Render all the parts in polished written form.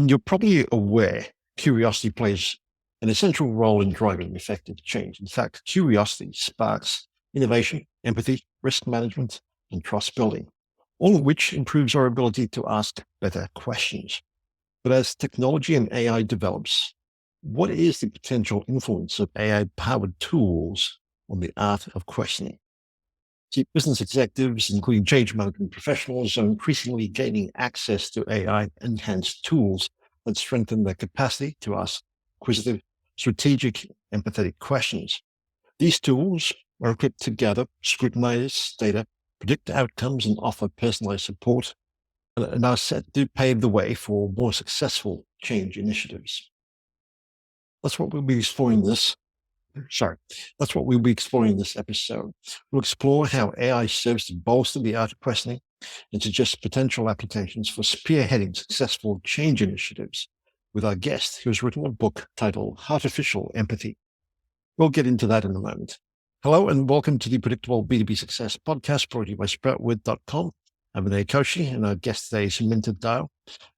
You're probably aware curiosity plays an essential role in driving effective change. In fact, curiosity sparks innovation, empathy, risk management, and trust building, all of which improves our ability to ask better questions. But as technology and AI develops, what is the potential influence of AI-powered tools on the art of questioning? See, business executives, including change management professionals, are increasingly gaining access to AI-enhanced tools that strengthen their capacity to ask inquisitive, strategic, empathetic questions. These tools are equipped to gather, scrutinize data, predict outcomes, and offer personalized support, and are set to pave the way for more successful change initiatives. That's what we'll be exploring this Sorry, that's what we'll be exploring in this episode. We'll explore how AI serves to bolster the art of questioning and suggest potential applications for spearheading successful change initiatives with our guest, who has written a book titled Artificial Empathy. We'll get into that in a moment. Hello and welcome to the Predictable B2B Success podcast brought to you by Sproutwood.com. I'm Vinay Koshy and our guest today is Minter Dial.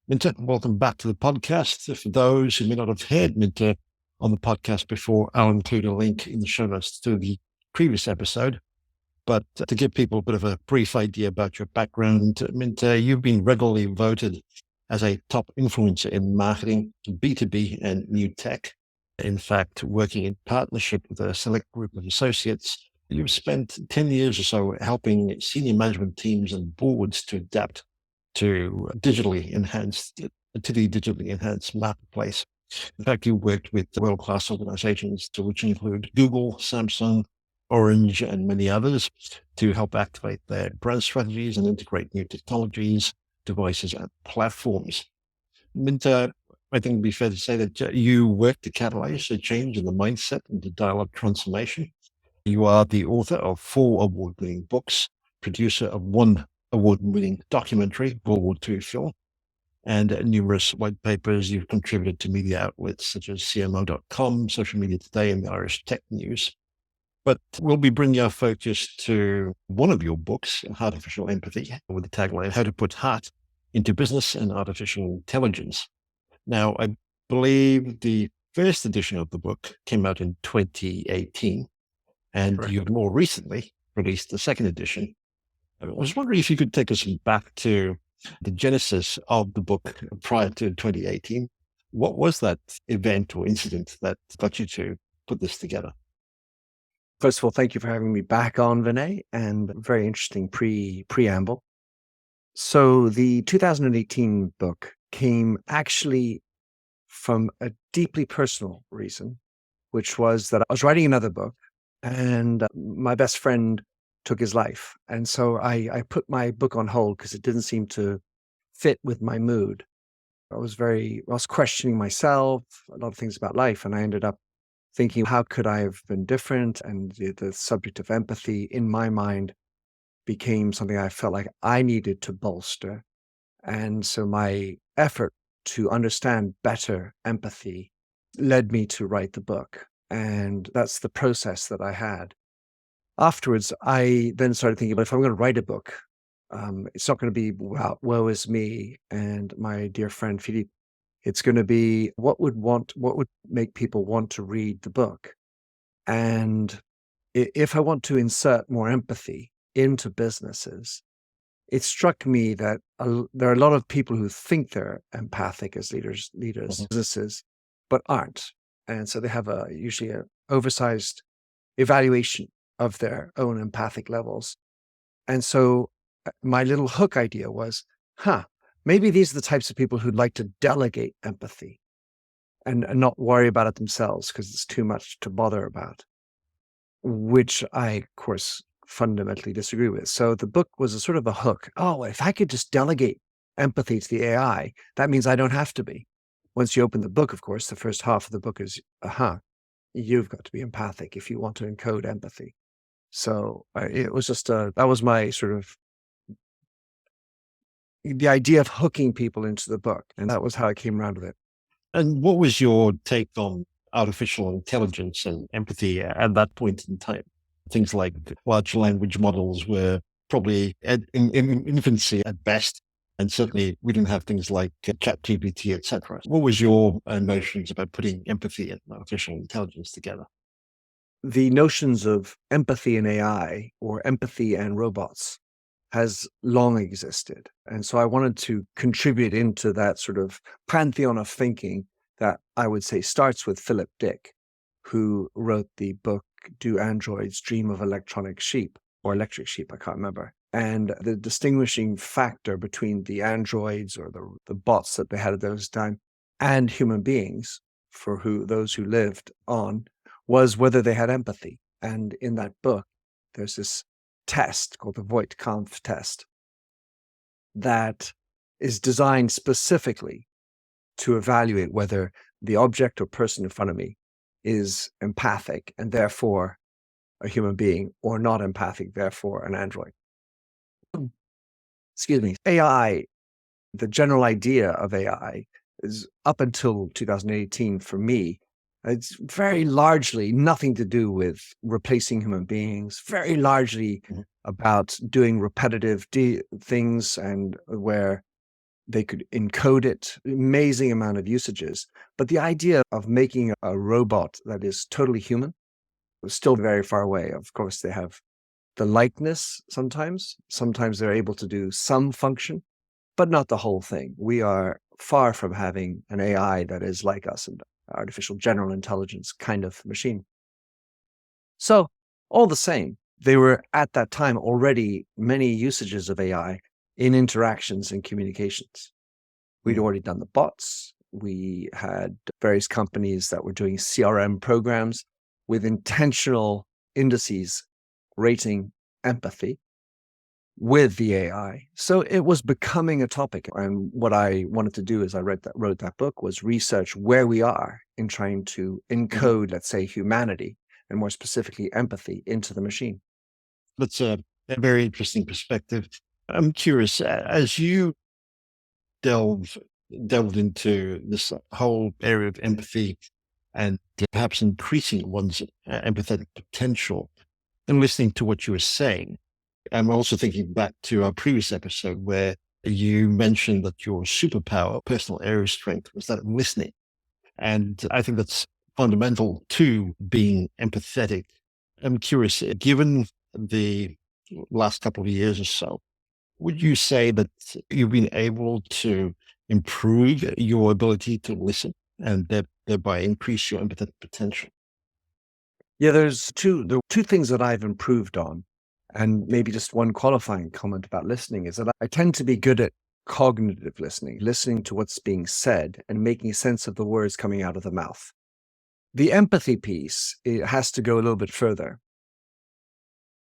Minter, welcome back to the podcast. For those who may not have heard Minter on the podcast before, I'll include a link in the show notes to the previous episode. But to give people a bit of a brief idea about your background, Minter, you've been regularly voted as a top influencer in marketing, B2B, and new tech. In fact, working in partnership with a select group of associates, you've spent 10 years or so helping senior management teams and boards to adapt to the digitally enhanced marketplace. In fact, you worked with world-class organizations, which include Google, Samsung, Orange, and many others, to help activate their brand strategies and integrate new technologies, devices, and platforms. Minter, I think it'd be fair to say that you work to catalyze a change in the mindset and to dial up transformation. You are the author of 4 award-winning books, producer of 1 award-winning documentary, World War II film, and numerous white papers. You've contributed to media outlets such as CMO.com, Social Media Today, and the Irish Tech News. But we'll be bringing our focus to one of your books, Artificial Empathy, with the tagline, How to Put Heart into Business and Artificial Intelligence. Now, I believe the first edition of the book came out in 2018, and Correct. you've more recently released the second edition. I was wondering if you could take us back to the genesis of the book prior to 2018. What was that event or incident that got you to put this together? First of all, thank you for having me back on, Vinay, and very interesting preamble. So the 2018 book came actually from a deeply personal reason, which was that I was writing another book and my best friend took his life. And so I put my book on hold because it didn't seem to fit with my mood. I was questioning myself, a lot of things about life, and I ended up thinking, how could I have been different? And the subject of empathy in my mind became something I felt like I needed to bolster. And so my effort to understand better empathy led me to write the book. And that's the process that I had. Afterwards, I then started thinking about if I'm going to write a book, it's not going to be, wow, woe is me and my dear friend Philippe. It's going to be what would make people want to read the book. And if I want to insert more empathy into businesses, it struck me that there are a lot of people who think they're empathic as leaders, businesses, but aren't. And so they have usually an oversized evaluation of their own empathic levels. And so my little hook idea was, maybe these are the types of people who'd like to delegate empathy and not worry about it themselves because it's too much to bother about, which I, of course, fundamentally disagree with. So the book was a sort of a hook. Oh, if I could just delegate empathy to the AI, that means I don't have to be. Once you open the book, of course, the first half of the book is, you've got to be empathic if you want to encode empathy. So it was just that was my sort of the idea of hooking people into the book. And that was how I came around with it. And what was your take on artificial intelligence and empathy at that point in time? Things like large language models were probably in infancy at best. And certainly we didn't have things like ChatGPT, etc. What was your notions about putting empathy and artificial intelligence together? The notions of empathy and AI, or empathy and robots, has long existed. And so I wanted to contribute into that sort of pantheon of thinking that I would say starts with Philip Dick, who wrote the book Do Androids Dream of Electronic Sheep or Electric Sheep? I can't remember. And the distinguishing factor between the androids or the bots that they had at those time and human beings, for those who lived on, was whether they had empathy. And in that book, there's this test called the Voigt-Kampff test that is designed specifically to evaluate whether the object or person in front of me is empathic and therefore a human being, or not empathic, therefore an android. Excuse me. AI, the general idea of AI is up until 2018 for me. It's very largely nothing to do with replacing human beings, very largely about doing repetitive things and where they could encode it, amazing amount of usages. But the idea of making a robot that is totally human was still very far away. Of course, they have the likeness sometimes. Sometimes they're able to do some function, but not the whole thing. We are far from having an AI that is like us, an artificial general intelligence kind of machine. So, all the same, there were at that time already many usages of AI in interactions and communications. We'd already done the bots. We had various companies that were doing CRM programs with intentional indices rating empathy with the AI. So it was becoming a topic. And what I wanted to do as I wrote that book was research where we are in trying to encode, let's say, humanity, and more specifically empathy, into the machine. That's a very interesting perspective. I'm curious, as you delved into this whole area of empathy and perhaps increasing one's empathetic potential, and listening to what you were saying, I'm also thinking back to our previous episode where you mentioned that your superpower, personal area of strength, was that of listening. And I think that's fundamental to being empathetic. I'm curious, given the last couple of years or so, would you say that you've been able to improve your ability to listen and thereby increase your empathetic potential? Yeah, there are two things that I've improved on. And maybe just one qualifying comment about listening is that I tend to be good at cognitive listening to what's being said and making sense of the words coming out of the mouth. The empathy piece, it has to go a little bit further.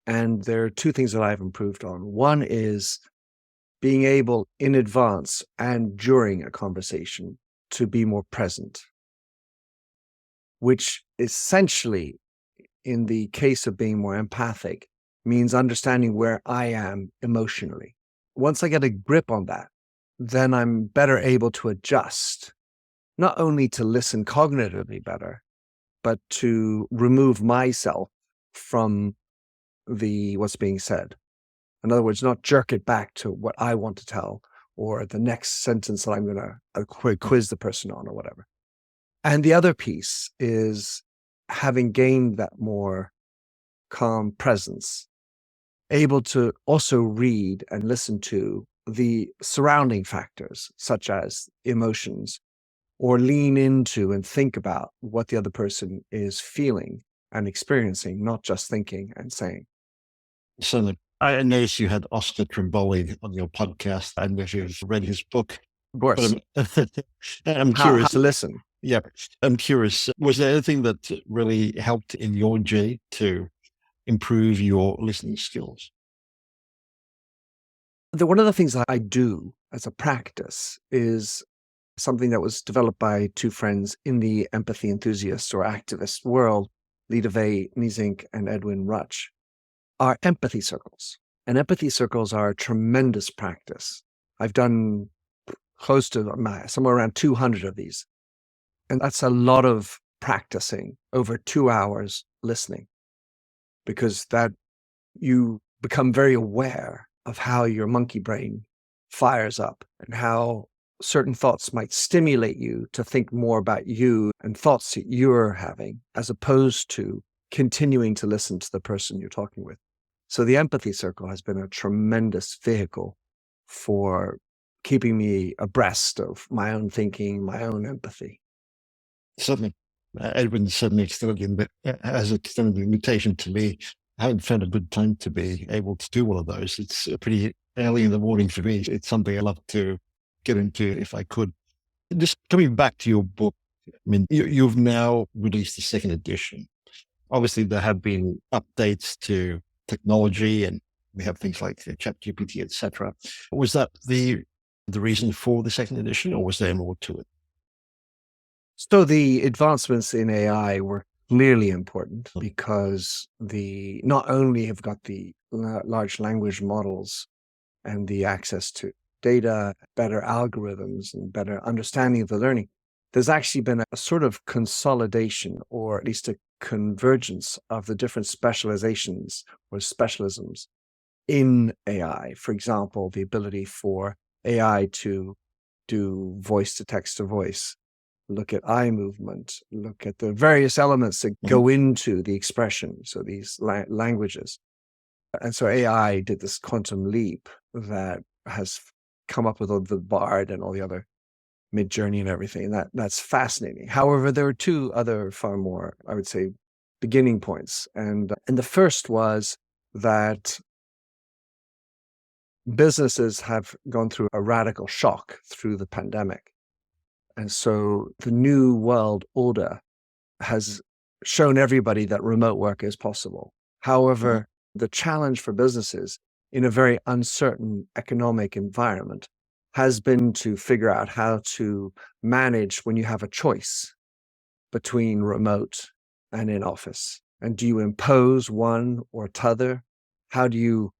And there are two things that I've improved on. One is being able in advance and during a conversation to be more present, which essentially, in the case of being more empathic, means understanding where I am emotionally. Once I get a grip on that, then I'm better able to adjust, not only to listen cognitively better, but to remove myself from what's being said. In other words, not jerk it back to what I want to tell or the next sentence that I'm going to quiz the person on or whatever. And the other piece is having gained that more calm presence, able to also read and listen to the surrounding factors, such as emotions, or lean into and think about what the other person is feeling and experiencing, not just thinking and saying. So I noticed you had Oscar Trimboli on your podcast. I don't know if you've read his book, Of but course, I'm how curious. to listen. Yeah, I'm curious. Was there anything that really helped in your journey to improve your listening skills? One of the things I do as a practice is something that was developed by two friends in the empathy enthusiast or activist world, Lita Vey Niesink and Edwin Rutsch, are empathy circles. And empathy circles are a tremendous practice. I've done close to somewhere around 200 of these. And that's a lot of practicing over 2 hours listening, because that you become very aware of how your monkey brain fires up and how certain thoughts might stimulate you to think more about you and thoughts that you're having, as opposed to continuing to listen to the person you're talking with. So the empathy circle has been a tremendous vehicle for keeping me abreast of my own thinking, my own empathy. Certainly, Edwin certainly has extended the invitation to me. I haven't found a good time to be able to do all of those. It's pretty early in the morning for me. It's something I love to get into if I could. Just coming back to your book, I mean, you've now released the second edition. Obviously, there have been updates to technology, and we have things like ChatGPT, etc. Was that the reason for the second edition, or was there more to it? So the advancements in AI were clearly important because not only have got the large language models and the access to data, better algorithms, and better understanding of the learning, there's actually been a sort of consolidation, or at least a convergence of the different specializations or specialisms in AI. For example, the ability for AI to do voice to text to voice, look at eye movement, look at the various elements that go into the expression, so these languages. And so AI did this quantum leap that has come up with all the BARD and all the other Mid-Journey and everything. That's fascinating. However, there are two other far more, I would say, beginning points. And the first was that businesses have gone through a radical shock through the pandemic. And so the new world order has shown everybody that remote work is possible. However, the challenge for businesses in a very uncertain economic environment has been to figure out how to manage when you have a choice between remote and in office. And do you impose one or t'other? How do you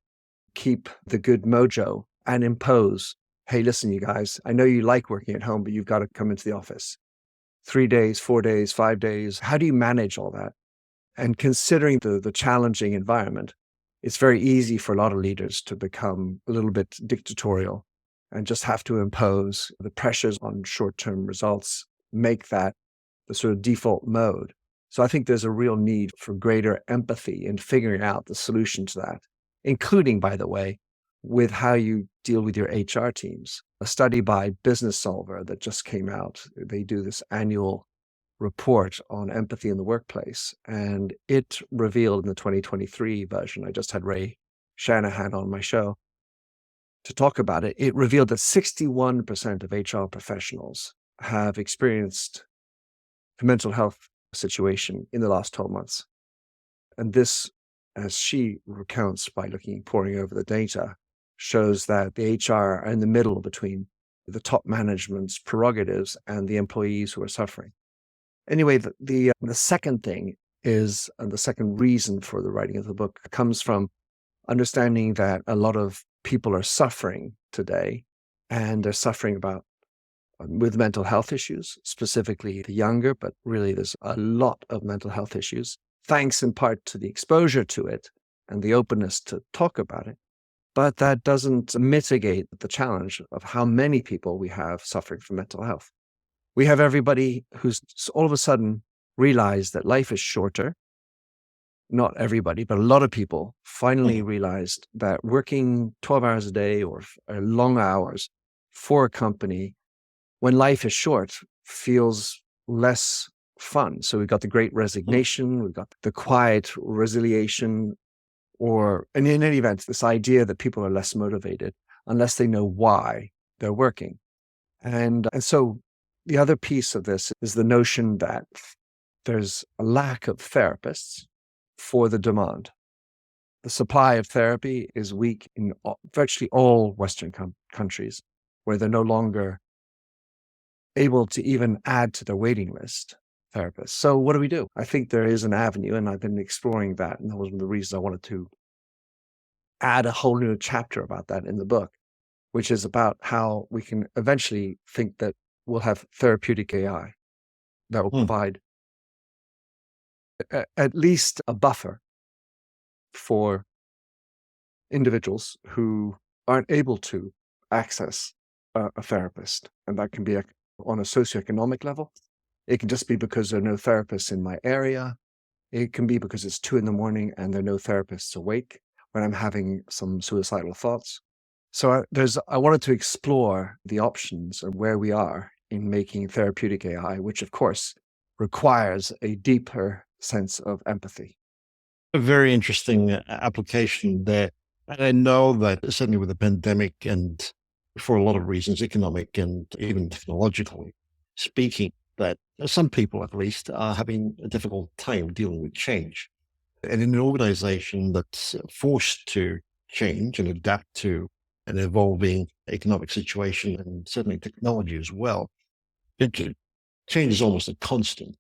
keep the good mojo and impose, hey, listen, you guys, I know you like working at home, but you've got to come into the office 3 days, 4 days, 5 days. How do you manage all that? And considering the challenging environment, it's very easy for a lot of leaders to become a little bit dictatorial and just have to impose the pressures on short-term results, make that the sort of default mode. So I think there's a real need for greater empathy in figuring out the solution to that, including, by the way, with how you deal with your HR teams. A study by Business Solver that just came out, they do this annual report on empathy in the workplace, and it revealed in the 2023 version, I just had Ray Shanahan on my show to talk about it, it revealed that 61% of HR professionals have experienced a mental health situation in the last 12 months. And this, as she recounts by poring over the data, shows that the HR are in the middle between the top management's prerogatives and the employees who are suffering. Anyway, the second thing is, and the second reason for the writing of the book comes from understanding that a lot of people are suffering today, and they're suffering with mental health issues, specifically the younger, but really there's a lot of mental health issues, thanks in part to the exposure to it and the openness to talk about it. But that doesn't mitigate the challenge of how many people we have suffering from mental health. We have everybody who's all of a sudden realized that life is shorter. Not everybody, but a lot of people finally realized that working 12 hours a day or long hours for a company when life is short feels less fun. So we've got the great resignation, we've got the quiet resiliation, and in any event, this idea that people are less motivated unless they know why they're working. And so the other piece of this is the notion that there's a lack of therapists for the demand. The supply of therapy is weak in virtually all Western countries, where they're no longer able to even add to their waiting list therapists. So what do we do? I think there is an avenue, and I've been exploring that, and that was one of the reasons I wanted to add a whole new chapter about that in the book, which is about how we can eventually think that we'll have therapeutic AI that will provide at least a buffer for individuals who aren't able to access a therapist. And that can be on a socioeconomic level. It can just be because there are no therapists in my area. It can be because it's 2 a.m. and there are no therapists awake when I'm having some suicidal thoughts. So I wanted to explore the options of where we are in making therapeutic AI, which of course requires a deeper sense of empathy. A very interesting application there. And I know that certainly with the pandemic and for a lot of reasons, economic and even technologically speaking, that some people at least are having a difficult time dealing with change. And in an organization that's forced to change and adapt to an evolving economic situation and certainly technology as well, change is almost a constant.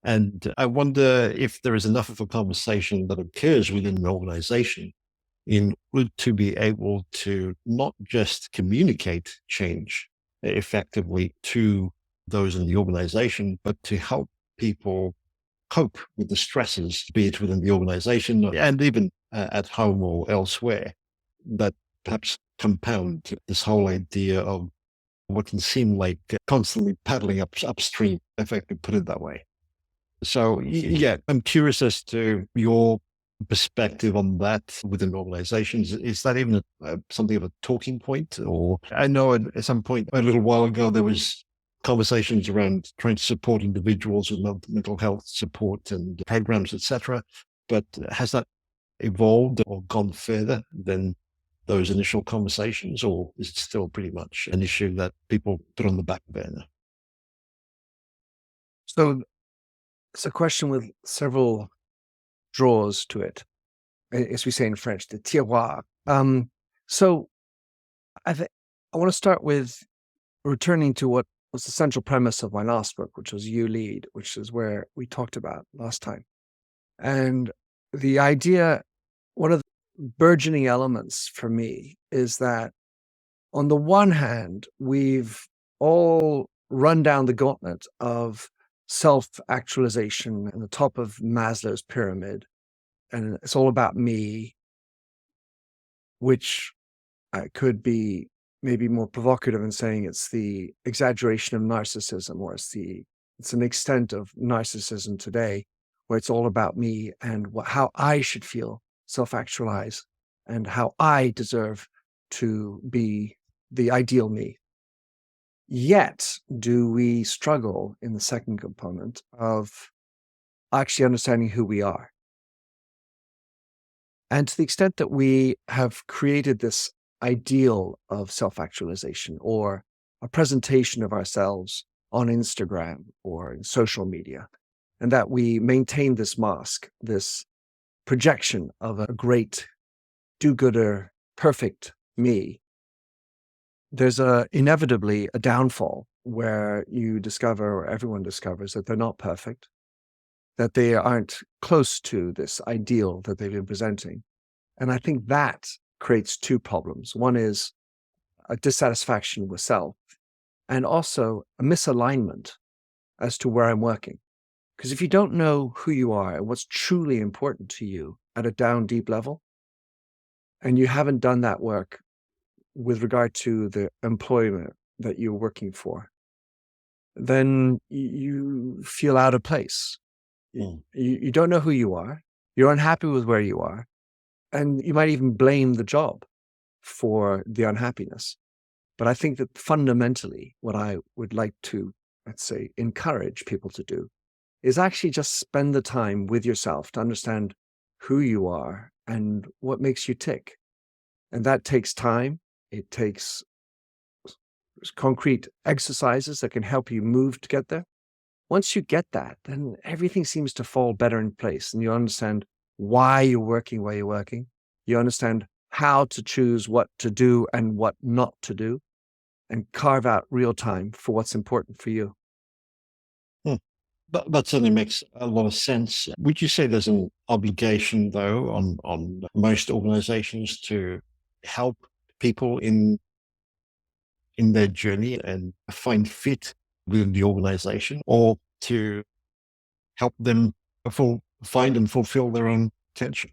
And I wonder if there is enough of a conversation that occurs within an organization in order to be able to not just communicate change effectively to those in the organization, but to help people cope with the stresses, be it within the organization and even at home or elsewhere, that perhaps compound this whole idea of what can seem like constantly paddling upstream, if I could put it that way. So, yeah, I'm curious as to your perspective on that within organizations. Is that even something of a talking point? Or I know at some point a little while ago, there was conversations around trying to support individuals with mental health support and programs, etc. But has that evolved or gone further than those initial conversations, or is it still pretty much an issue that people put on the back burner? So it's a question with several drawers to it, as we say in French, the tiroir. So I think I want to start with returning to what was the central premise of my last book, which was You Lead, which is where we talked about last time. And the idea, one of the burgeoning elements for me is that on the one hand, we've all run down the gauntlet of self-actualization at the top of Maslow's pyramid, and it's all about me, which could be maybe more provocative in saying it's the exaggeration of narcissism, or it's an extent of narcissism today, where it's all about me and how I should feel self-actualize and how I deserve to be the ideal me. Yet, do we struggle in the second component of actually understanding who we are? And to the extent that we have created this ideal of self-actualization or a presentation of ourselves on Instagram or in social media, and that we maintain this mask, this projection of a great do-gooder, perfect me, there's inevitably a downfall where you discover, or everyone discovers, that they're not perfect, that they aren't close to this ideal that they've been presenting. And I think that creates two problems. One is a dissatisfaction with self, and also a misalignment as to where I'm working. Because if you don't know who you are and what's truly important to you at a down deep level, and you haven't done that work with regard to the employment that you're working for, then you feel out of place. You don't know who you are. You're unhappy with where you are. And you might even blame the job for the unhappiness. But I think that fundamentally, what I would like to, let's say, encourage people to do is actually just spend the time with yourself to understand who you are and what makes you tick. And that takes time. It takes concrete exercises that can help you move to get there. Once you get that, then everything seems to fall better in place, and you understand why you're working where you're working. You understand how to choose what to do and what not to do, and carve out real time for what's important for you. That certainly makes a lot of sense. Would you say there's an obligation, though, on most organizations to help people in their journey and find fit within the organization, or to help them find and fulfill their own potential?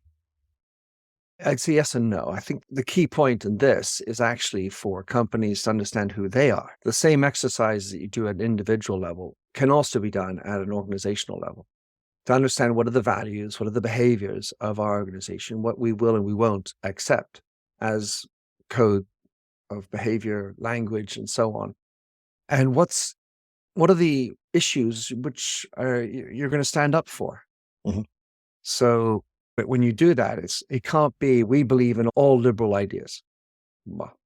I'd say yes and no. I think the key point in this is actually for companies to understand who they are. The same exercise that you do at an individual level can also be done at an organizational level to understand what are the values, what are the behaviors of our organization, what we will and we won't accept as code of behavior, language, and so on. And what are the issues which you're going to stand up for? Mhm. So but when you do that, it can't be, we believe in all liberal ideas. Well,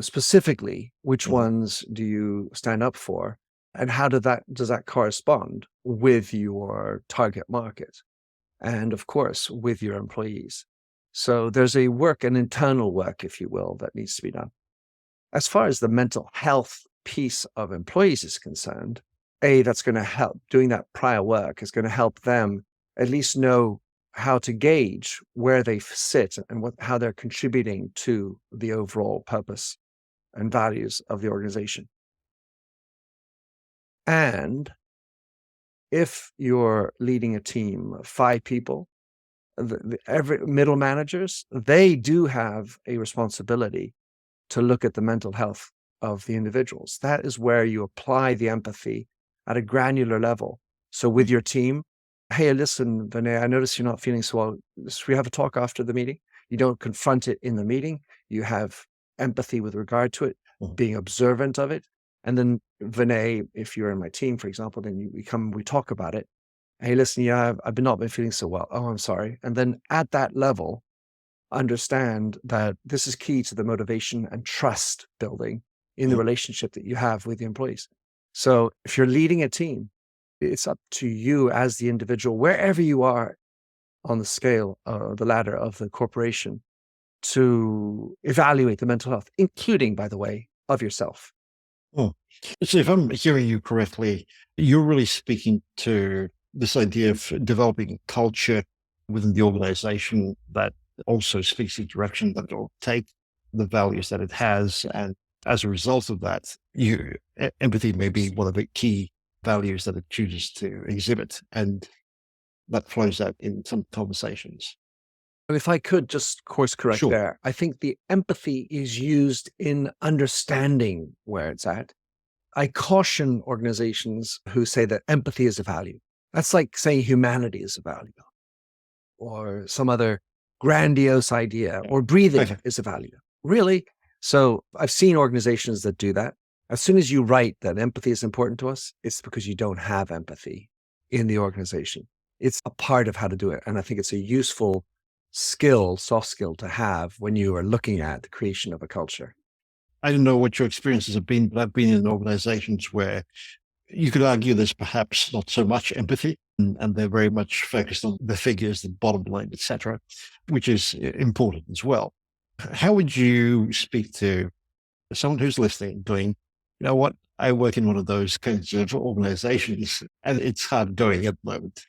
specifically, which Mhm. ones do you stand up for? And how does that correspond with your target market? And of course, with your employees. So there's an internal work, if you will, that needs to be done. As far as the mental health piece of employees is concerned, that's going to help. Doing that prior work is going to help them at least know how to gauge where they sit and how they're contributing to the overall purpose and values of the organization. And if you're leading a team of 5 people, every middle managers, they do have a responsibility to look at the mental health of the individuals. That is where you apply the empathy at a granular level. So with your team, hey, listen, Vinay, I notice you're not feeling so well. Should we have a talk after the meeting? You don't confront it in the meeting. You have empathy with regard to it, Mhm. being observant of it. And then Vinay, if you're in my team, for example, then we talk about it. Hey, listen, yeah, I've not been feeling so well. Oh, I'm sorry. And then at that level, understand that this is key to the motivation and trust building in the Mhm. relationship that you have with the employees. So if you're leading a team, it's up to you as the individual, wherever you are on the scale, the ladder of the corporation, to evaluate the mental health, including, by the way, of yourself. Mm. So if I'm hearing you correctly, you're really speaking to this idea of developing culture within the organization that also speaks the direction that it'll take, the values that it has. And as a result of that, empathy may be one of the key values that it chooses to exhibit. And that flows out in some conversations. And if I could just course correct Sure. there, I think the empathy is used in understanding where it's at. I caution organizations who say that empathy is a value. That's like saying humanity is a value or some other grandiose idea, Yeah. or breathing Okay. is a value. Really? So I've seen organizations that do that. As soon as you write that empathy is important to us, it's because you don't have empathy in the organization. It's a part of how to do it. And I think it's a useful skill, soft skill to have when you are looking at the creation of a culture. I don't know what your experiences have been, but I've been in organizations where you could argue there's perhaps not so much empathy, and they're very much focused on the figures, the bottom line, etc., which is important as well. How would you speak to someone who's listening, going, you know what, I work in one of those kinds of organizations, and it's hard going at the moment.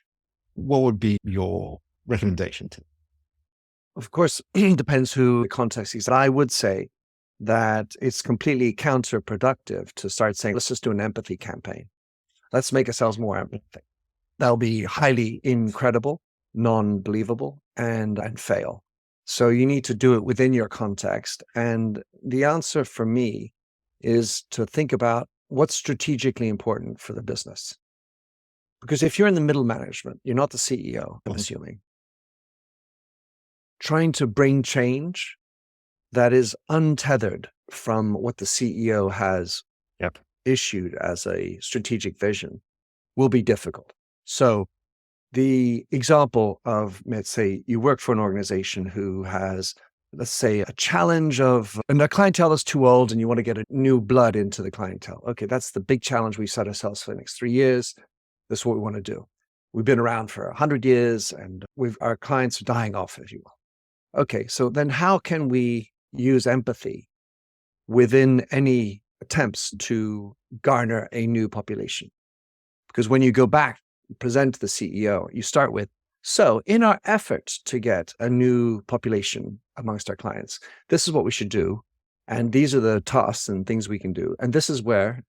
What would be your recommendation to? Of course, it depends who the context is. I would say that it's completely counterproductive to start saying, let's just do an empathy campaign. Let's make ourselves more empathic. That'll be highly incredible, non-believable, and fail. So you need to do it within your context. And the answer for me is to think about what's strategically important for the business. Because if you're in the middle management, you're not the CEO, I'm Mhm. assuming, trying to bring change that is untethered from what the CEO has Yep. issued as a strategic vision will be difficult. So the example of, let's say, you work for an organization who has, let's say, a challenge of, and the clientele is too old and you want to get a new blood into the clientele. Okay, that's the big challenge we set ourselves for the next 3 years. This is what we want to do. We've been around for 100 years and our clients are dying off, if you will. Okay, so then how can we use empathy within any attempts to garner a new population? Because when you go back, present to the CEO, you start with, so in our efforts to get a new population amongst our clients, this is what we should do. And these are the tasks and things we can do. And this is where,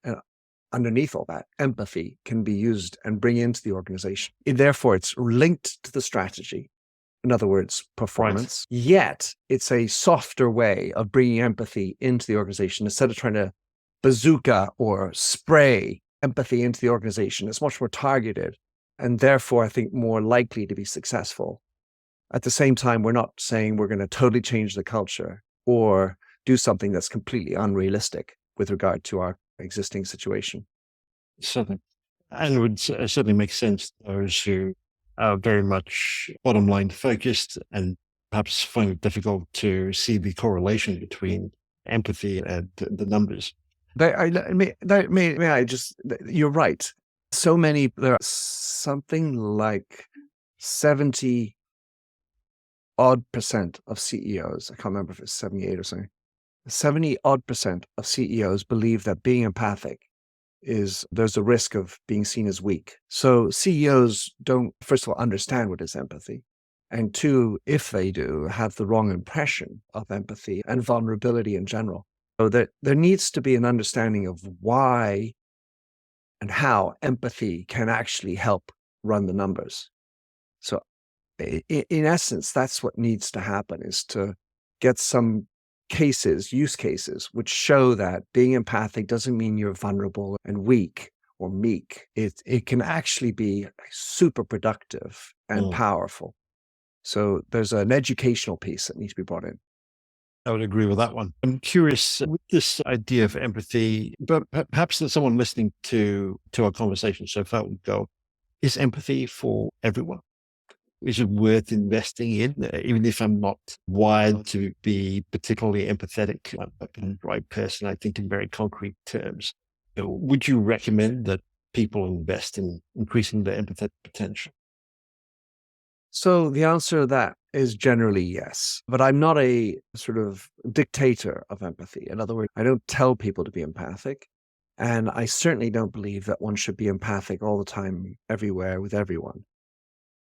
underneath all that, empathy can be used and bring into the organization. Therefore, it's linked to the strategy. in other words, performance. Right. Yet it's a softer way of bringing empathy into the organization. Instead of trying to bazooka or spray empathy into the organization, it's much more targeted and therefore, I think, more likely to be successful. At the same time, we're not saying we're going to totally change the culture or do something that's completely unrealistic with regard to our existing situation. Certainly. And it would certainly make sense to those who are very much bottom line focused and perhaps find it difficult to see the correlation between empathy and the numbers. May I just, you're right. So many, there are something like 70 odd percent of CEOs, I can't remember if it's 78 or something, 70 odd percent of CEOs believe that being empathic there's a risk of being seen as weak. So CEOs don't, first of all, understand what is empathy. And two, if they do, have the wrong impression of empathy and vulnerability in general. So there needs to be an understanding of why and how empathy can actually help run the numbers. So in essence, that's what needs to happen, is to get some use cases, which show that being empathic doesn't mean you're vulnerable and weak or meek. It can actually be super productive and powerful. So there's an educational piece that needs to be brought in. I would agree with that one. I'm curious with this idea of empathy, but perhaps that someone listening to our conversation so far would go, is empathy for everyone? Is it worth investing in, even if I'm not wired to be particularly empathetic? I'm the right person, I think, in very concrete terms. Would you recommend that people invest in increasing their empathetic potential? So the answer to that is generally yes, but I'm not a sort of dictator of empathy. In other words, I don't tell people to be empathic, and I certainly don't believe that one should be empathic all the time, everywhere, with everyone.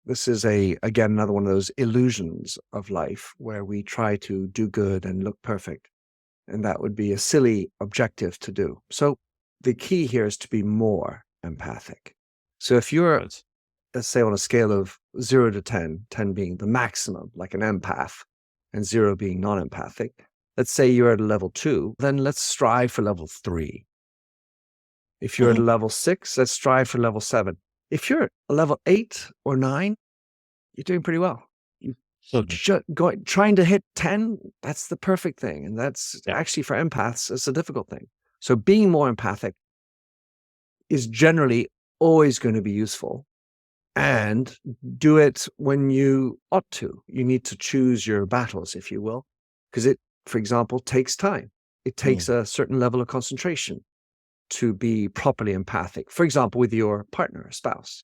This is again, another one of those illusions of life where we try to do good and look perfect. And that would be a silly objective to do. So the key here is to be more empathic. So if you're, let's say on a scale of 0 to 10, 10 being the maximum, like an empath, and 0 being non-empathic, let's say you're at a level 2, then let's strive for level 3. If you're at a level 6, let's strive for level 7. If you're at a level 8 or 9, you're doing pretty well. So trying to hit 10, that's the perfect thing. And that's actually for empaths, it's a difficult thing. So being more empathic is generally always going to be useful. And do it when you ought to. You need to choose your battles, if you will, because it, for example, takes time. It takes a certain level of concentration to be properly empathic. For example, with your partner or spouse,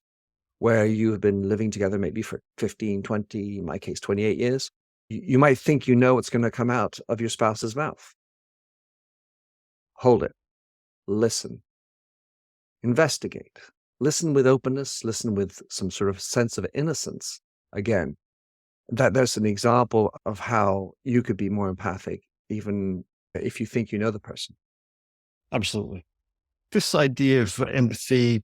where you have been living together maybe for 15, 20, in my case, 28 years. You might think you know what's going to come out of your spouse's mouth. Hold it. Listen. Investigate. Listen with openness. Listen with some sort of sense of innocence. Again, there's an example of how you could be more empathic, even if you think you know the person. Absolutely. This idea of empathy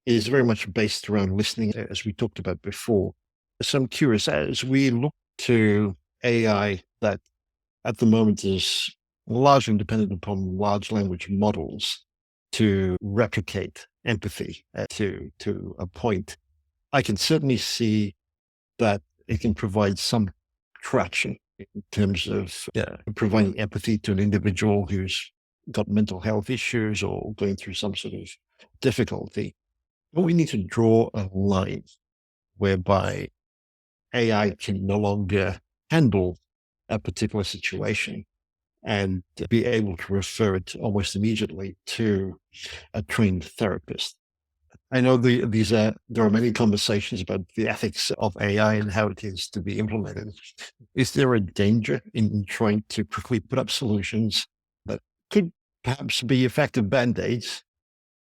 is very much based around listening, as we talked about before. So I'm curious, as we look to AI that at the moment is largely dependent upon large language models to replicate empathy to a point, I can certainly see that it can provide some traction in terms of providing empathy to an individual who's got mental health issues or going through some sort of difficulty. But we need to draw a line whereby AI can no longer handle a particular situation and be able to refer it almost immediately to a trained therapist. I know there are many conversations about the ethics of AI and how it is to be implemented. Is there a danger in trying to quickly put up solutions that could perhaps be effective band-aids,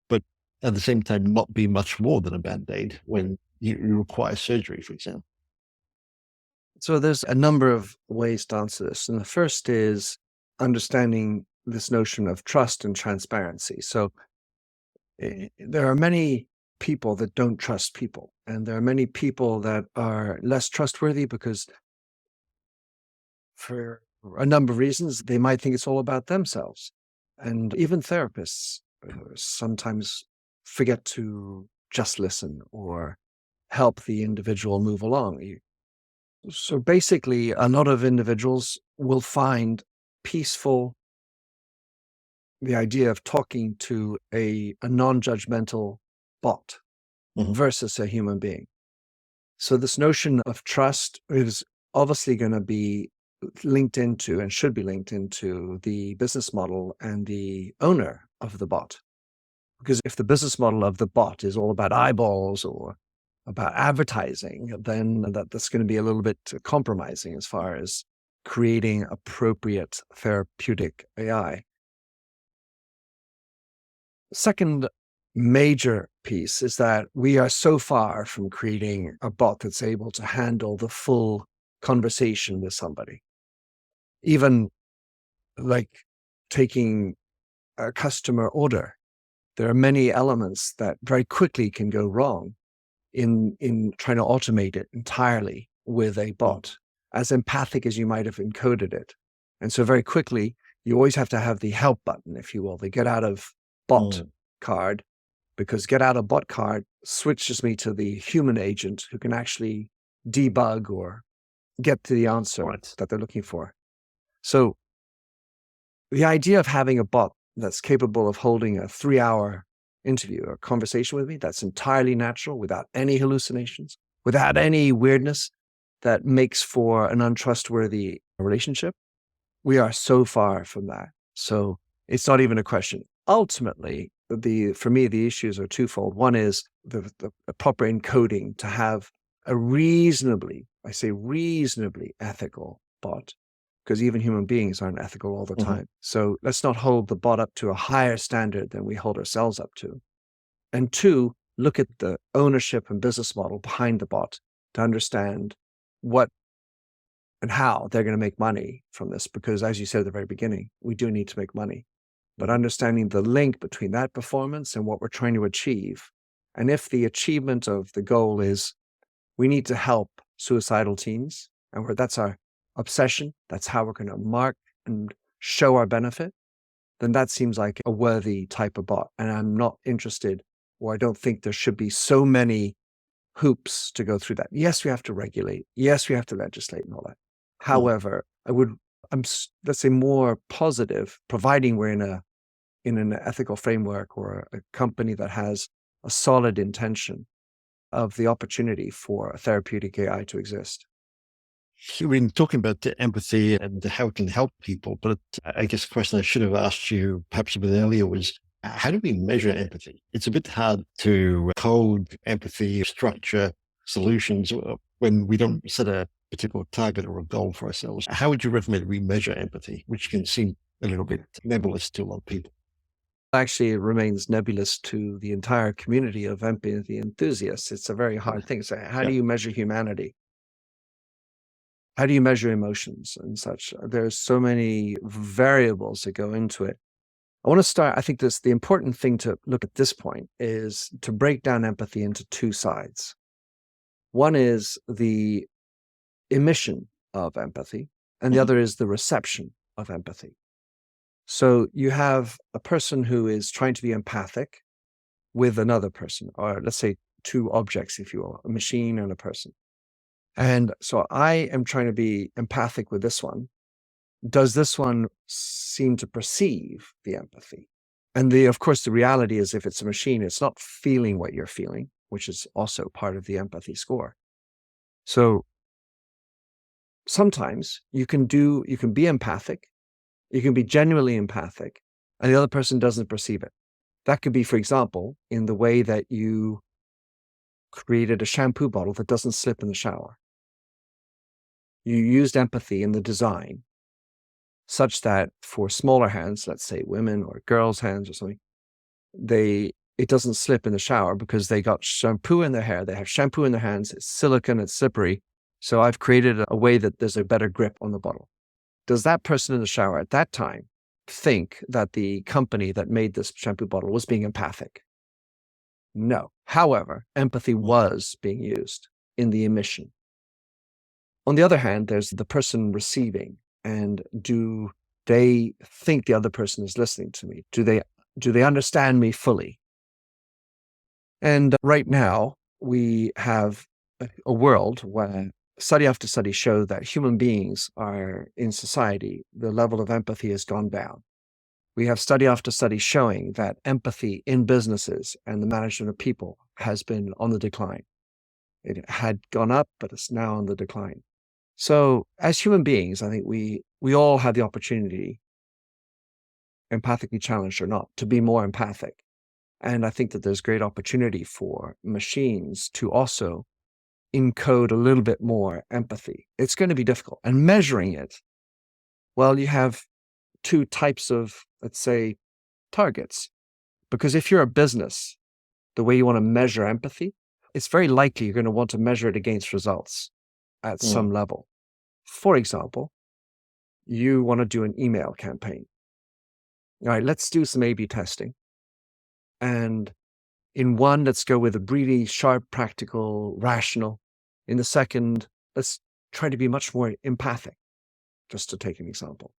but at the same time not be much more than a band-aid when you require surgery, for example? So there's a number of ways to answer this. And the first is understanding this notion of trust and transparency. So there are many people that don't trust people. And there are many people that are less trustworthy because for a number of reasons, they might think it's all about themselves. And even therapists sometimes forget to just listen or help the individual move along. So basically, a lot of individuals will find peaceful the idea of talking to a non-judgmental bot versus a human being. So this notion of trust is obviously going to be linked into and should be linked into the business model and the owner of the bot. Because if the business model of the bot is all about eyeballs or about advertising, then that's going to be a little bit compromising as far as creating appropriate therapeutic AI. Second major piece is that we are so far from creating a bot that's able to handle the full conversation with somebody. Even like taking a customer order, there are many elements that very quickly can go wrong in trying to automate it entirely with a bot, as empathic as you might have encoded it. And so very quickly, you always have to have the help button, if you will, the get out of bot card, because get out of bot card switches me to the human agent who can actually debug or get to the answer that they're looking for. So the idea of having a bot that's capable of holding a 3-hour interview or conversation with me, that's entirely natural, without any hallucinations, without any weirdness that makes for an untrustworthy relationship, we are so far from that. So it's not even a question. Ultimately, for me, the issues are twofold. One is the proper encoding to have a reasonably ethical bot, because even human beings aren't ethical all the time. So let's not hold the bot up to a higher standard than we hold ourselves up to. And two, look at the ownership and business model behind the bot to understand what and how they're going to make money from this. Because as you said at the very beginning, we do need to make money. But understanding the link between that performance and what we're trying to achieve. And if the achievement of the goal is we need to help suicidal teens, and that's our obsession, that's how we're going to mark and show our benefit, then that seems like a worthy type of bot. And I'm not interested, or I don't think there should be so many hoops to go through that. Yes, we have to regulate. Yes, we have to legislate and all that. However, I'm, let's say, more positive, providing we're in an ethical framework or a company that has a solid intention of the opportunity for a therapeutic AI to exist. You've been talking about the empathy and how it can help people, but I guess the question I should have asked you perhaps a bit earlier was, how do we measure empathy? It's a bit hard to code empathy, structure solutions when we don't set a particular target or a goal for ourselves. How would you recommend we measure empathy, which can seem a little bit nebulous to a lot of people? Actually, it remains nebulous to the entire community of empathy enthusiasts. It's a very hard thing. So how do you measure humanity? How do you measure emotions and such? There's so many variables that go into it. I want to start, I think the important thing to look at this point is to break down empathy into two sides. One is the emission of empathy, and the other is the reception of empathy. So you have a person who is trying to be empathic with another person, or let's say two objects, if you will, a machine and a person. And so I am trying to be empathic with this one. Does this one seem to perceive the empathy? And of course, the reality is if it's a machine, it's not feeling what you're feeling, which is also part of the empathy score. So sometimes you can be empathic, you can be genuinely empathic, and the other person doesn't perceive it. That could be, for example, in the way that you created a shampoo bottle that doesn't slip in the shower. You used empathy in the design such that for smaller hands, let's say women or girls' hands or something, it doesn't slip in the shower because they got shampoo in their hair. They have shampoo in their hands. It's silicone, it's slippery. So I've created a way that there's a better grip on the bottle. Does that person in the shower at that time think that the company that made this shampoo bottle was being empathic? No. However, empathy was being used in the emission. On the other hand, there's the person receiving, and do they think the other person is listening to me? Do they understand me fully? And right now, we have a world where study after study show that human beings are in society, the level of empathy has gone down. We have study after study showing that empathy in businesses and the management of people has been on the decline. It had gone up, but it's now on the decline. So as human beings, I think we all have the opportunity, empathically challenged or not, to be more empathic. And I think that there's great opportunity for machines to also encode a little bit more empathy. It's going to be difficult. And measuring it, well, you have two types of, let's say, targets. Because if you're a business, the way you want to measure empathy, it's very likely you're going to want to measure it against results at some level. For example, you want to do an email campaign. All right, let's do some A/B testing. And in one, let's go with a really sharp, practical, rational. In the second, let's try to be much more empathic, just to take an example.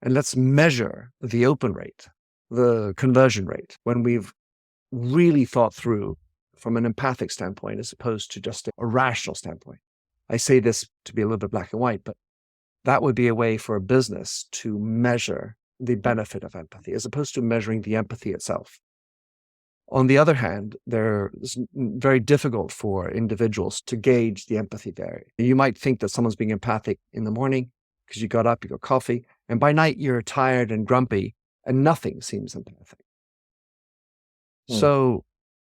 And let's measure the open rate, the conversion rate, when we've really thought through from an empathic standpoint as opposed to just a rational standpoint. I say this to be a little bit black and white, but that would be a way for a business to measure the benefit of empathy as opposed to measuring the empathy itself. On the other hand, it's very difficult for individuals to gauge the empathy there. You might think that someone's being empathic in the morning because you got up, you got coffee, and by night you're tired and grumpy and nothing seems empathic. So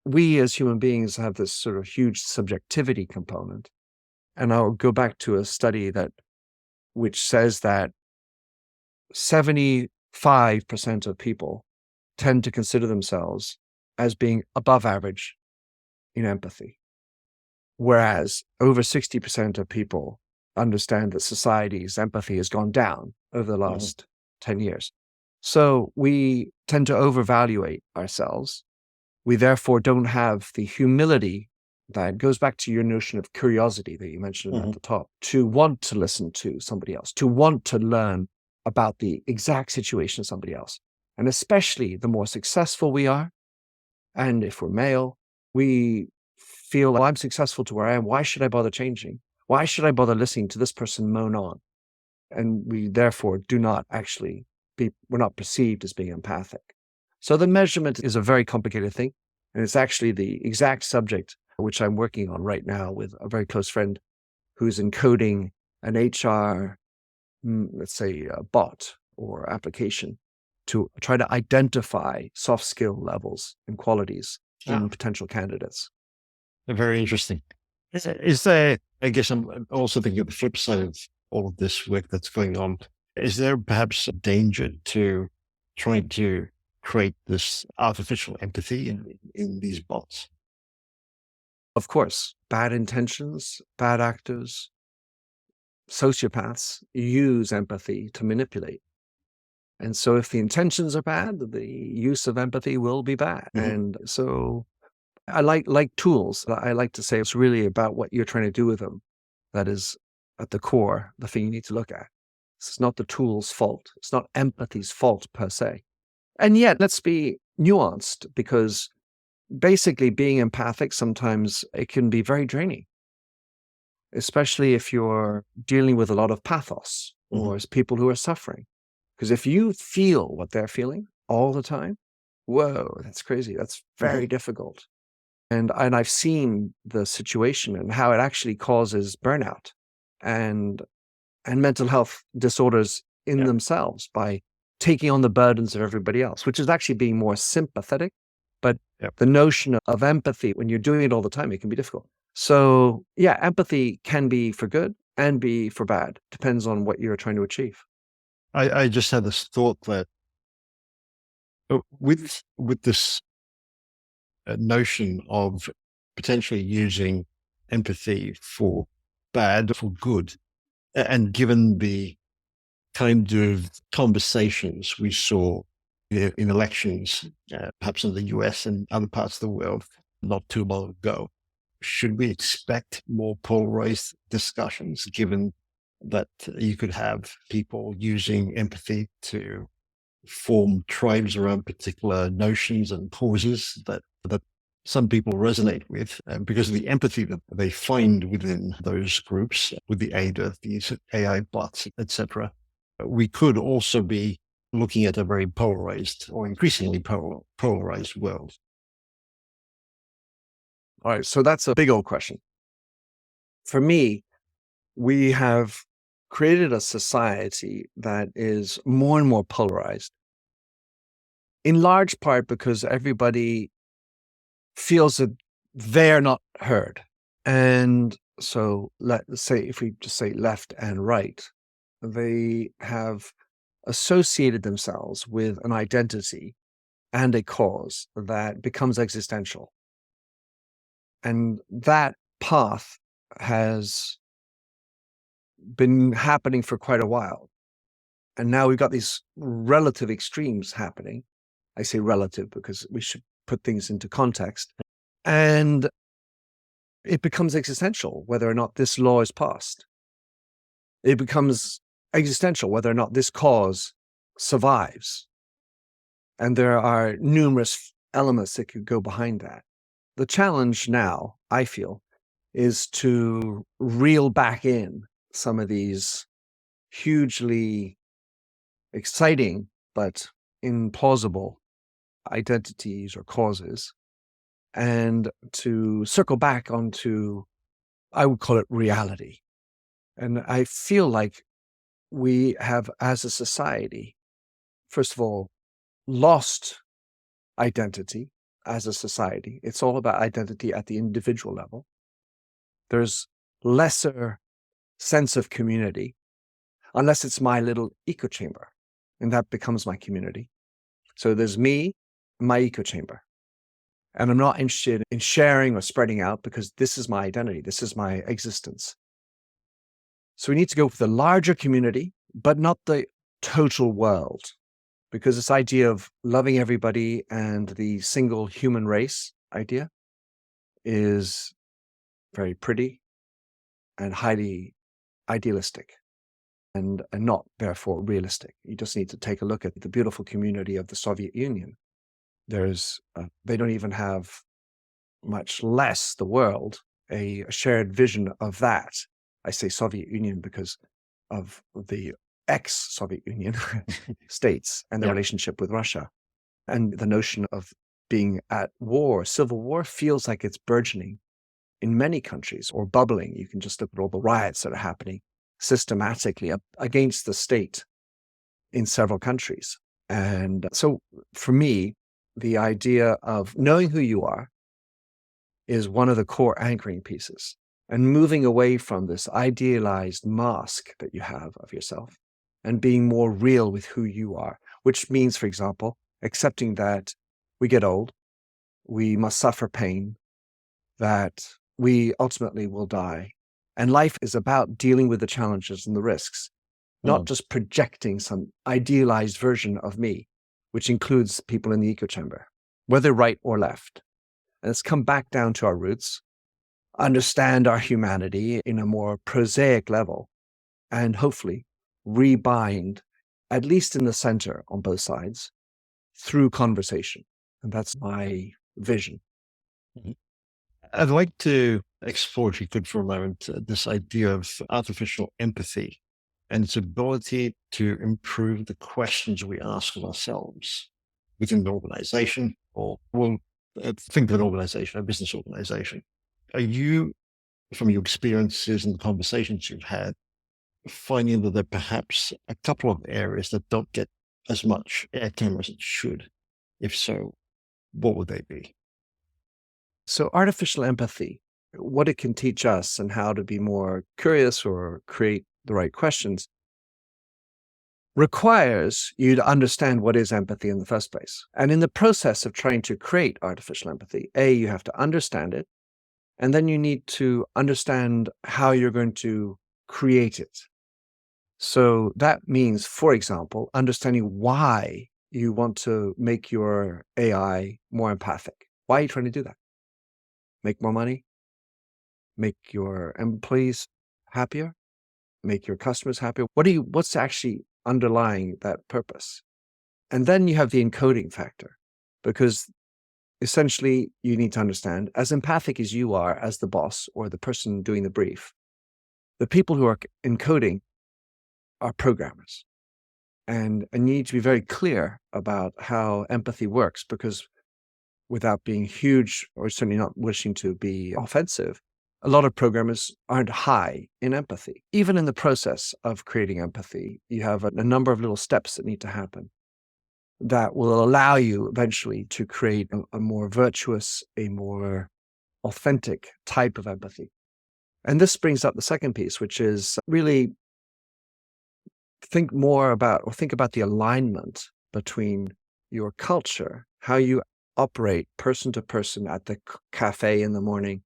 we as human beings have this sort of huge subjectivity component. And I'll go back to a study which says that 75% of people tend to consider themselves as being above average in empathy, whereas over 60% of people understand that society's empathy has gone down over the last 10 years. So we tend to overvaluate ourselves. We therefore don't have the humility that goes back to your notion of curiosity that you mentioned at the top, to want to listen to somebody else, to want to learn about the exact situation of somebody else. And especially the more successful we are, and if we're male, we feel, well, I'm successful to where I am. Why should I bother changing? Why should I bother listening to this person moan on? And we therefore we're not perceived as being empathic. So the measurement is a very complicated thing. And it's actually the exact subject which I'm working on right now with a very close friend who's encoding an HR, let's say, a bot or application to try to identify soft skill levels and qualities in potential candidates. Very interesting. Is there, I guess I'm also thinking of the flip side of all of this work that's going on. Is there perhaps a danger to trying to create this artificial empathy in these bots? Of course, bad intentions, bad actors, sociopaths use empathy to manipulate. And so if the intentions are bad, the use of empathy will be bad. And so I like tools. I like to say it's really about what you're trying to do with them. That is at the core, the thing you need to look at. It's not the tool's fault. It's not empathy's fault per se. And yet, let's be nuanced, because basically being empathic, sometimes it can be very draining, especially if you're dealing with a lot of pathos or people who are suffering. Because if you feel what they're feeling all the time, whoa, that's crazy. That's very difficult. And I've seen the situation and how it actually causes burnout and mental health disorders in themselves by taking on the burdens of everybody else, which is actually being more sympathetic. But the notion of empathy, when you're doing it all the time, it can be difficult. So yeah, empathy can be for good and be for bad. Depends on what you're trying to achieve. I just had this thought that with this notion of potentially using empathy for bad, for good, and given the kind of conversations we saw in elections, perhaps in the US and other parts of the world, not too long ago. Should we expect more polarized discussions, given that you could have people using empathy to form tribes around particular notions and causes that some people resonate with, and because of the empathy that they find within those groups with the aid of these AI bots, etc. We could also be looking at a very polarized or increasingly polarized world. All right, so that's a big old question. For me, we have created a society that is more and more polarized, in large part because everybody feels that they're not heard. And so let's say, if we just say left and right, they have associated themselves with an identity and a cause that becomes existential. And that path has been happening for quite a while. And now we've got these relative extremes happening. I say relative because we should put things into context. And it becomes existential whether or not this law is passed. It becomes existential whether or not this cause survives. And there are numerous elements that could go behind that. The challenge now, I feel, is to reel back in some of these hugely exciting but implausible identities or causes, and to circle back onto, I would call it reality. And I feel like we have, as a society, first of all, lost identity as a society. It's all about identity at the individual level. There's lesser sense of community, unless it's my little echo chamber, and that becomes my community. So there's me, my echo chamber. And I'm not interested in sharing or spreading out because this is my identity. This is my existence. So we need to go for the larger community, but not the total world, because this idea of loving everybody and the single human race idea is very pretty and highly idealistic and not therefore realistic. You just need to take a look at the beautiful community of the Soviet Union. They don't even have, much less the world, a shared vision of that. I say Soviet Union because of the ex-Soviet Union states and the Yeah. relationship with Russia. And the notion of being at war, civil war, feels like it's burgeoning in many countries, or bubbling. You can just look at all the riots that are happening systematically against the state in several countries. And so for me, the idea of knowing who you are is one of the core anchoring pieces, and moving away from this idealized mask that you have of yourself and being more real with who you are, which means, for example, accepting that we get old, we must suffer pain, that we ultimately will die. And life is about dealing with the challenges and the risks, not just projecting some idealized version of me, which includes people in the echo chamber, whether right or left. And let's come back down to our roots, understand our humanity in a more prosaic level, and hopefully rebind, at least in the center on both sides, through conversation. And that's my vision. Mhm. I'd like to explore, if you could, for a moment, this idea of artificial empathy and its ability to improve the questions we ask of ourselves within the organization, or, well, think of an organization, a business organization. Are you, from your experiences and the conversations you've had, finding that there are perhaps a couple of areas that don't get as much airtime as it should? If so, what would they be? So artificial empathy, what it can teach us and how to be more curious or create the right questions, requires you to understand what is empathy in the first place. And in the process of trying to create artificial empathy, you have to understand it, and then you need to understand how you're going to create it. So that means, for example, understanding why you want to make your AI more empathic. Why are you trying to do that? make more money, make your employees happier, make your customers happier? What's actually underlying that purpose? And then you have the encoding factor, because essentially you need to understand, as empathic as you are as the boss or the person doing the brief, the people who are encoding are programmers. And you need to be very clear about how empathy works, because without being huge or certainly not wishing to be offensive, a lot of programmers aren't high in empathy. Even in the process of creating empathy, you have a number of little steps that need to happen that will allow you eventually to create a more virtuous, a more authentic type of empathy. And this brings up the second piece, which is really think about the alignment between your culture, how you operate person to person at the cafe in the morning,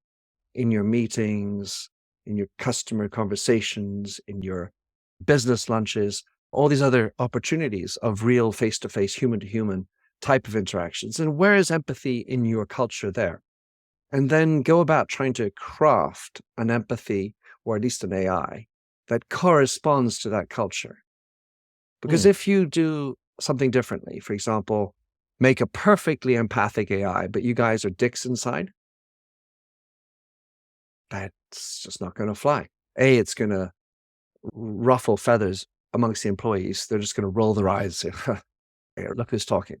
in your meetings, in your customer conversations, in your business lunches, all these other opportunities of real face-to-face, human-to-human type of interactions. And where is empathy in your culture there? And then go about trying to craft an empathy, or at least an AI, that corresponds to that culture. Because if you do something differently, for example, make a perfectly empathic AI, but you guys are dicks inside, that's just not going to fly. It's going to ruffle feathers amongst the employees. They're just going to roll their eyes and say, look who's talking,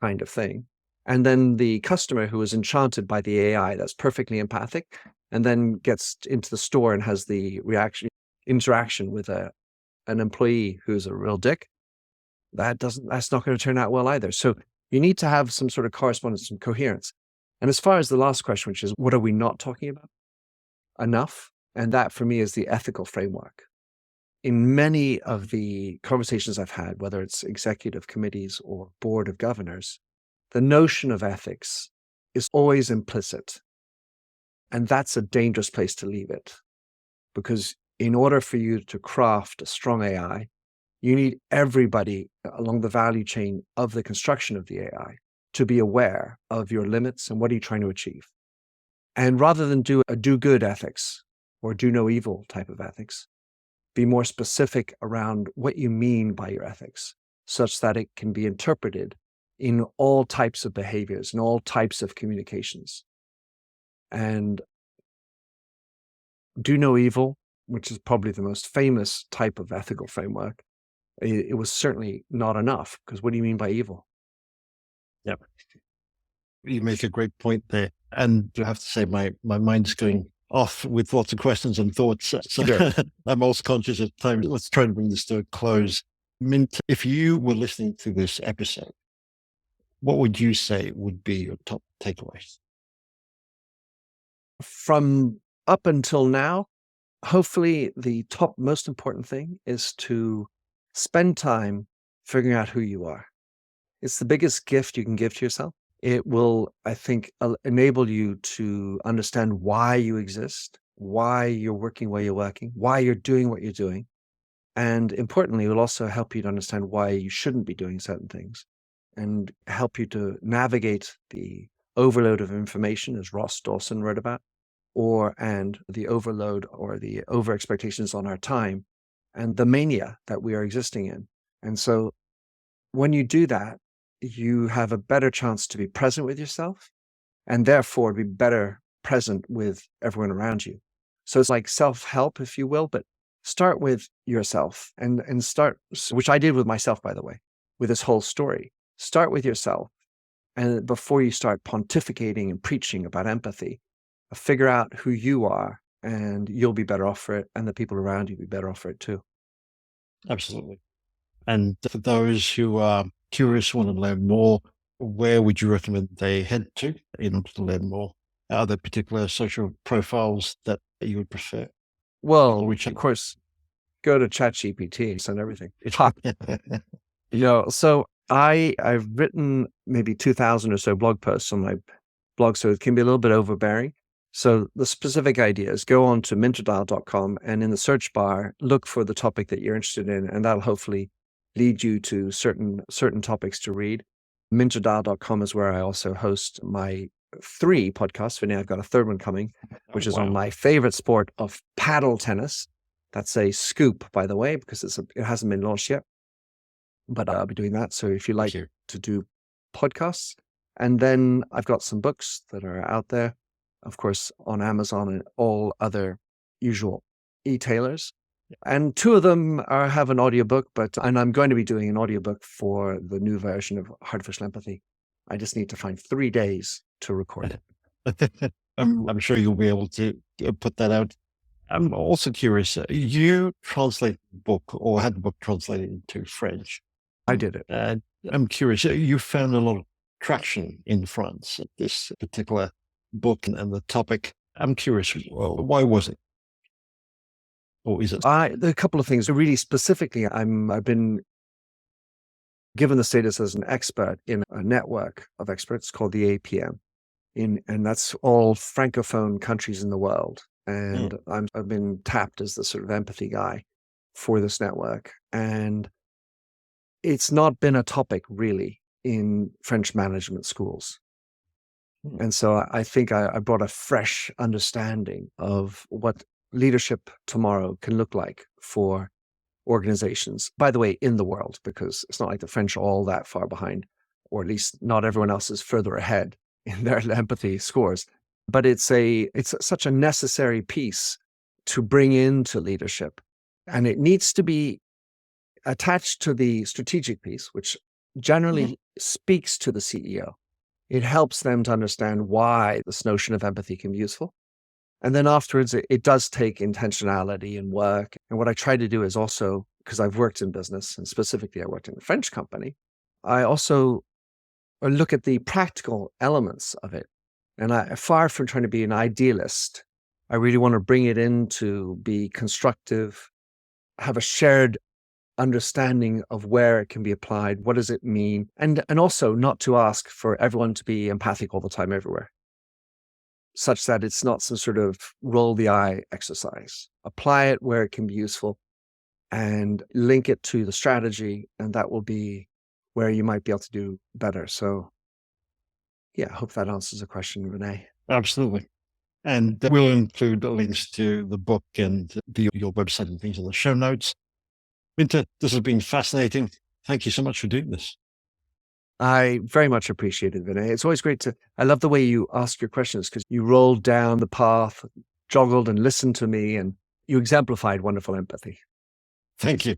kind of thing. And then the customer who is enchanted by the AI that's perfectly empathic and then gets into the store and has the interaction with an employee who's a real dick, that's not going to turn out well either. So you need to have some sort of correspondence, some coherence. And as far as the last question, which is what are we not talking about enough? And that for me is the ethical framework. In many of the conversations I've had, whether it's executive committees or board of governors, the notion of ethics is always implicit. And that's a dangerous place to leave it. Because in order for you to craft a strong AI, you need everybody along the value chain of the construction of the AI to be aware of your limits and what are you trying to achieve. And rather than do a do-good ethics or do no evil type of ethics, be more specific around what you mean by your ethics, such that it can be interpreted in all types of behaviors and all types of communications. And do no evil, which is probably the most famous type of ethical framework, it was certainly not enough, because what do you mean by evil? Yep. You make a great point there. And I have to say, my mind's going off with lots of questions and thoughts. So Sure. I'm also conscious of time. Let's try to bring this to a close. Mint, if you were listening to this episode, what would you say would be your top takeaways? From up until now, hopefully the top most important thing is to spend time figuring out who you are. It's the biggest gift you can give to yourself. It will, I think, enable you to understand why you exist, why you're working where you're working, why you're doing what you're doing. And importantly, it will also help you to understand why you shouldn't be doing certain things and help you to navigate the overload of information, as Ross Dawson wrote about, and the overload or the over expectations on our time and the mania that we are existing in. And so when you do that, you have a better chance to be present with yourself and therefore be better present with everyone around you. So it's like self-help, if you will, but start with yourself and start, which I did with myself, by the way, with this whole story. Start with yourself. And before you start pontificating and preaching about empathy, figure out who you are and you'll be better off for it. And the people around you will be better off for it too. Absolutely. And for those who are curious, want to learn more, where would you recommend they head to in order to learn more? Are there particular social profiles that you would prefer? Well, of course, go to ChatGPT and everything. So I've written maybe 2,000 or so blog posts on my blog, so it can be a little bit overbearing. So the specific idea is go on to minterdial.com and in the search bar, look for the topic that you're interested in, and that'll hopefully lead you to certain topics to read. Minterdial.com is where I also host my 3 podcasts. Vinay, I've got a third one coming, which is on wow. my favorite sport of paddle tennis. That's a scoop, by the way, because it hasn't been launched yet. But I'll be doing that. So if you like Thank you. to do podcasts, and then I've got some books that are out there, of course, on Amazon and all other usual e-tailers. And 2 of them have an audiobook, and I'm going to be doing an audiobook for the new version of Artificial Empathy. I just need to find 3 days to record it. I'm sure you'll be able to put that out. I'm also curious, you translate the book or had the book translated into French. I did it. I'm curious, you found a lot of traction in France, this particular book and the topic. I'm curious, why was it? Or is it? There are a couple of things. Really specifically, I've been given the status as an expert in a network of experts called the APM, and that's all Francophone countries in the world. And I've been tapped as the sort of empathy guy for this network. And it's not been a topic really in French management schools. And so I think I brought a fresh understanding of what leadership tomorrow can look like for organizations, by the way, in the world, because it's not like the French are all that far behind, or at least not everyone else is further ahead in their empathy scores. But it's such a necessary piece to bring into leadership. And it needs to be attached to the strategic piece, which generally speaks to the CEO. It helps them to understand why this notion of empathy can be useful. And then afterwards, it does take intentionality and work. And what I try to do is also, because I've worked in business, and specifically I worked in a French company, I also look at the practical elements of it. And far from trying to be an idealist, I really want to bring it in to be constructive, have a shared understanding of where it can be applied, what does it mean, and also not to ask for everyone to be empathic all the time everywhere, such that it's not some sort of roll the eye exercise. Apply it where it can be useful and link it to the strategy, and that will be where you might be able to do better. So yeah, I hope that answers the question, Vinay. Absolutely. And we'll include links to the book and your website and things in the show notes. Winter, this has been fascinating. Thank you so much for doing this. I very much appreciate it, Vinay. It's always great I love the way you ask your questions, because you rolled down the path, joggled and listened to me, and you exemplified wonderful empathy. Thank you.